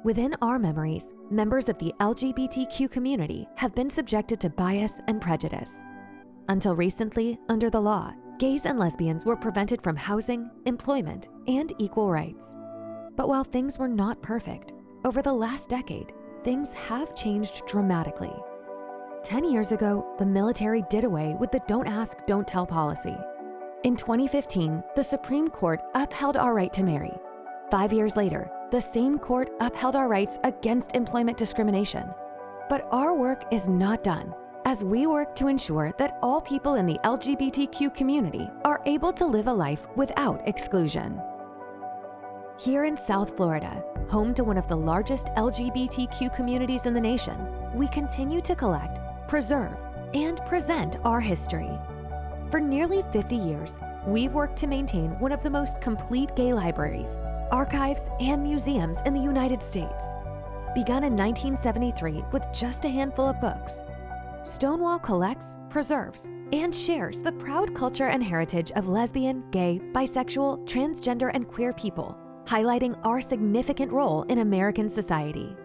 Within our memories, members of the LGBTQ community have been subjected to bias and prejudice. Until recently, under the law, gays and lesbians were prevented from housing, employment, and equal rights. But while things were not perfect, over the last decade, things have changed dramatically. 10 years ago, the military did away with the Don't Ask, Don't Tell policy. In 2015, the Supreme Court upheld our right to marry. 5 years later, the same court upheld our rights against employment discrimination. But our work is not done, as we work to ensure that all people in the LGBTQ community are able to live a life without exclusion. Here in South Florida, home to one of the largest LGBTQ communities in the nation, we continue to collect, preserve, and present our history. For nearly 50 years, we've worked to maintain one of the most complete gay libraries, archives, and museums in the United States. Begun in 1973 with just a handful of books, Stonewall collects, preserves, and shares the proud culture and heritage of lesbian, gay, bisexual, transgender, and queer people, highlighting our significant role in American society.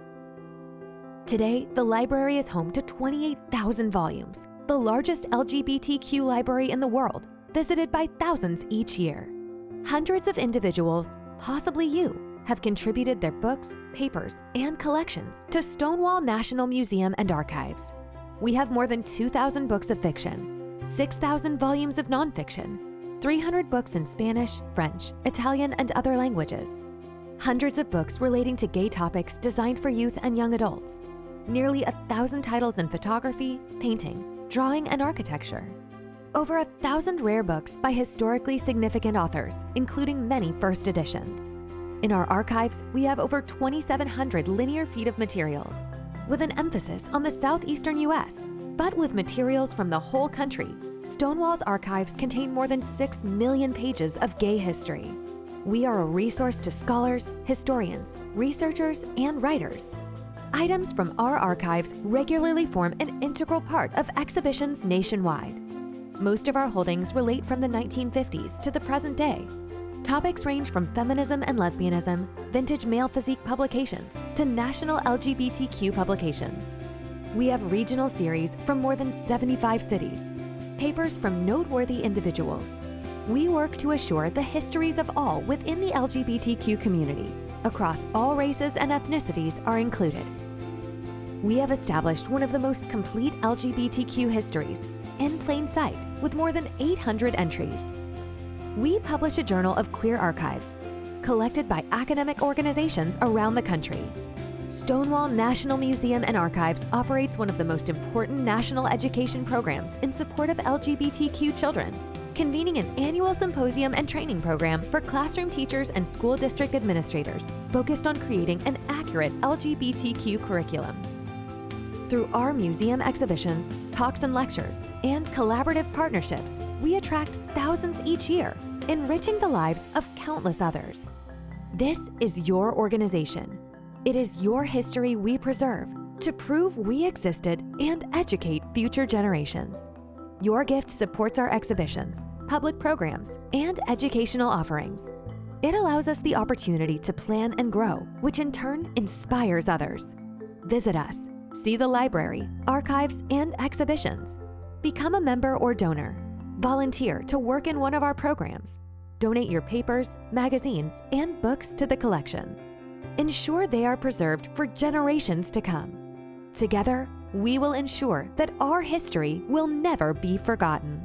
Today, the library is home to 28,000 volumes, the largest LGBTQ library in the world, visited by thousands each year. Hundreds of individuals, possibly you, have contributed their books, papers, and collections to Stonewall National Museum and Archives. We have more than 2,000 books of fiction, 6,000 volumes of nonfiction, 300 books in Spanish, French, Italian, and other languages, hundreds of books relating to gay topics designed for youth and young adults, nearly 1,000 titles in photography, painting, drawing, and architecture, over 1,000 rare books by historically significant authors, including many first editions. In our archives, we have over 2,700 linear feet of materials, with an emphasis on the southeastern U.S., but with materials from the whole country. Stonewall's archives contain more than 6 million pages of gay history. We are a resource to scholars, historians, researchers, and writers. Items from our archives regularly form an integral part of exhibitions nationwide. Most of our holdings relate from the 1950s to the present day. Topics range from feminism and lesbianism, vintage male physique publications, to national LGBTQ publications. We have regional series from more than 75 cities, papers from noteworthy individuals. We work to assure the histories of all within the LGBTQ community, across all races and ethnicities, are included. We have established one of the most complete LGBTQ histories in plain sight, with more than 800 entries. We publish a journal of queer archives, collected by academic organizations around the country. Stonewall National Museum and Archives operates one of the most important national education programs in support of LGBTQ children, convening an annual symposium and training program for classroom teachers and school district administrators focused on creating an accurate LGBTQ curriculum. Through our museum exhibitions, talks and lectures, and collaborative partnerships, we attract thousands each year, enriching the lives of countless others. This is your organization. It is your history we preserve to prove we existed and educate future generations. Your gift supports our exhibitions, public programs, and educational offerings. It allows us the opportunity to plan and grow, which in turn inspires others. Visit us. See the library, archives, and exhibitions. Become a member or donor. Volunteer to work in one of our programs. Donate your papers, magazines, and books to the collection. Ensure they are preserved for generations to come. Together, we will ensure that our history will never be forgotten.